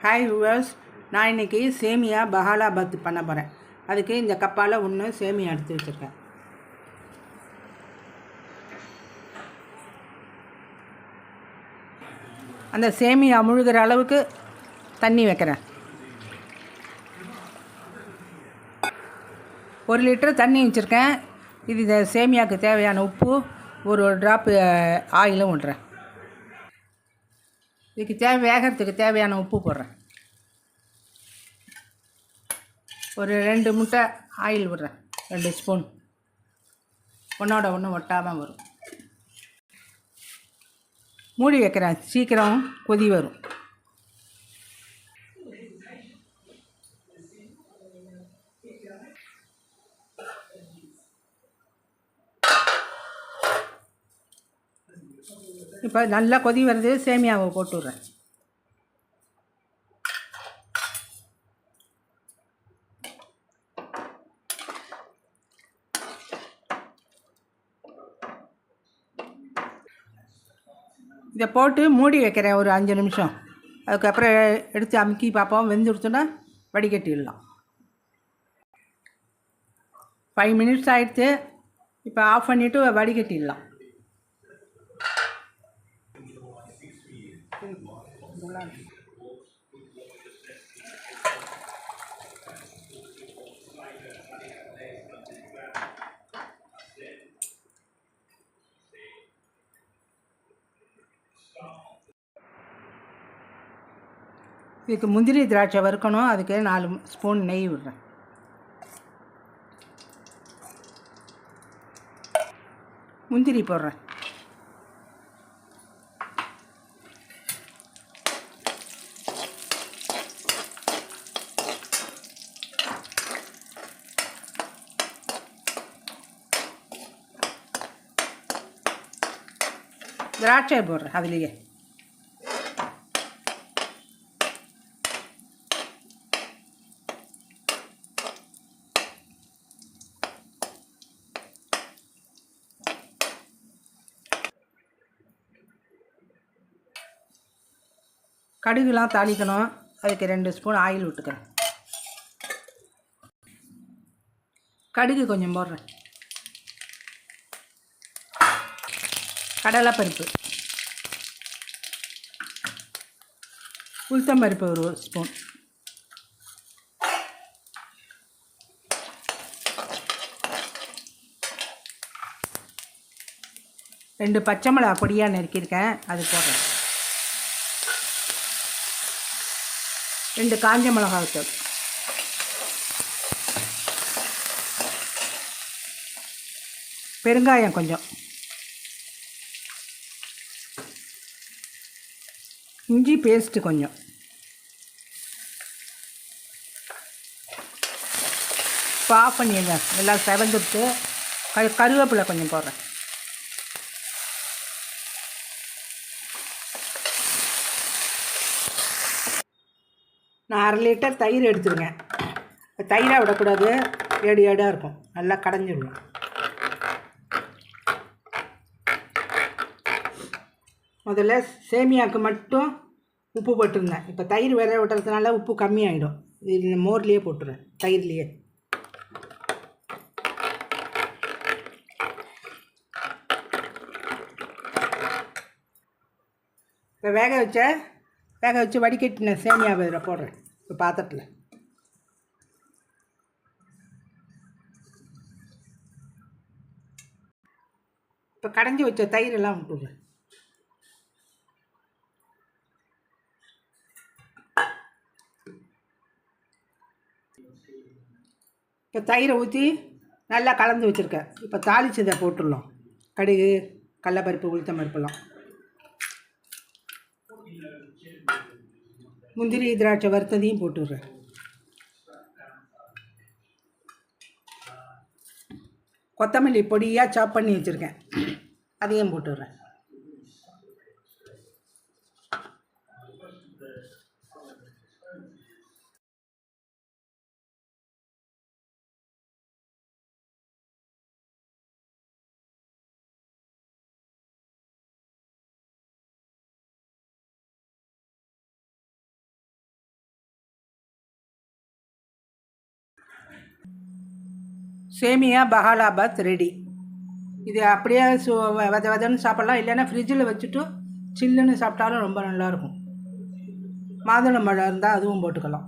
Hi viewers, நான் இன்றைக்கி சேமியா பஹாலாபாத் பண்ண போகிறேன். அதுக்கு இந்த கப்பால் ஒன்று சேமியா எடுத்து வச்சுருக்கேன். அந்த சேமியா முழுகிற அளவுக்கு தண்ணி வைக்கிறேன். 1 லிட்டர் தண்ணி வச்சுருக்கேன். இது இந்த சேமியாவுக்கு தேவையான உப்பு, ஒரு ட்ராப்பு ஆயிலும் விட்றேன். இதுக்கு வேகிறதுக்கு தேவையான உப்பு போடுறேன். ஒரு 2 முட்டை ஆயில் விடுறேன், 2 ஸ்பூன். ஒன்றோட ஒன்று ஒட்டாமல் வரும். மூடி வைக்கிறேன், சீக்கிரம் கொதி வரும். இப்போ நல்லா கொதி வருது, சேமியாவை போட்டு விட்றேன். இதை போட்டு மூடி வைக்கிறேன் ஒரு 5 நிமிஷம். அதுக்கப்புறம் எடுத்து அமுக்கி பார்ப்போம். வெந்துடுச்சுன்னா வடிகட்டிடலாம். 5 மினிட்ஸ் ஆகிடுச்சு. இப்போ ஆஃப் பண்ணிவிட்டு வடிகட்டிடலாம். இதுக்கு முந்திரி திராட்சை வறுக்கணும். அதுக்கு 4 ஸ்பூன் நெய் விடுறேன். முந்திரி போடுறேன். திராட்சை போடுறேன் அதுலேயே. கடுகுலாம் தாளிக்கணும். அதுக்கு 2 ஸ்பூன் ஆயில் விட்டுக்கிறேன். கடுகு கொஞ்சம் போடுறேன். கடலைப்பருப்பு, உளுத்தம்பருப்பு ஒரு ஸ்பூன், ரெண்டு பச்சை மிளகா பொடியாக நறுக்கியிருக்கேன், அது போடுறேன். 2 காஞ்ச மிளகாய்த்தூள், பெருங்காயம் கொஞ்சம், இஞ்சி பேஸ்ட்டு கொஞ்சம், இப்போ ஆஃப் பண்ணிடுங்க. எல்லாம் செவந்துட்டு கருவேப்பிலை கொஞ்சம் போடுறேன். நான் 1/2 லிட்டர் தயிர் எடுத்துருங்க. தயிராக விடக்கூடாது, ஏடு ஏடாக இருக்கும். நல்லா கடைஞ்சிடணும். முதல்ல சேமியாவுக்கு மட்டும் உப்பு போட்டுருந்தேன். இப்போ தயிர் வேற விட்டுறதுனால உப்பு கம்மியாகிடும். இது மோர்லேயே போட்டுருவேன், தயிர்லேயே. இப்போ வேக வச்சு வடிகட்டின சேமியாவை இதில் போடுறேன். இப்போ பாத்திரத்தில் இப்போ கடைஞ்சி வச்ச தயிரெல்லாம் விட்டுடுறேன். இப்போ தயிரை ஊற்றி நல்லா கலந்து வச்சுருக்கேன். இப்போ தாளிச்சதை போட்டுடலாம். கடுகு, கடலைப்பருப்பு, உளுத்தம் பருப்புலாம், முந்திரி திராட்சை வறுத்ததையும் போட்டுடுறேன். கொத்தமல்லி பொடியாக சாப் பண்ணி வச்சுருக்கேன், அதையும் போட்டுடுறேன். சேமியா பஹாலாபாத் ரெடி. இது அப்படியே வதன்னு சாப்பிட்லாம், இல்லைன்னா ஃப்ரிட்ஜில் வச்சுட்டு சில்லுன்னு சாப்பிட்டாலும் ரொம்ப நல்லாயிருக்கும். மாதுளம்பழம் இருந்தால் அதுவும் போட்டுக்கலாம்.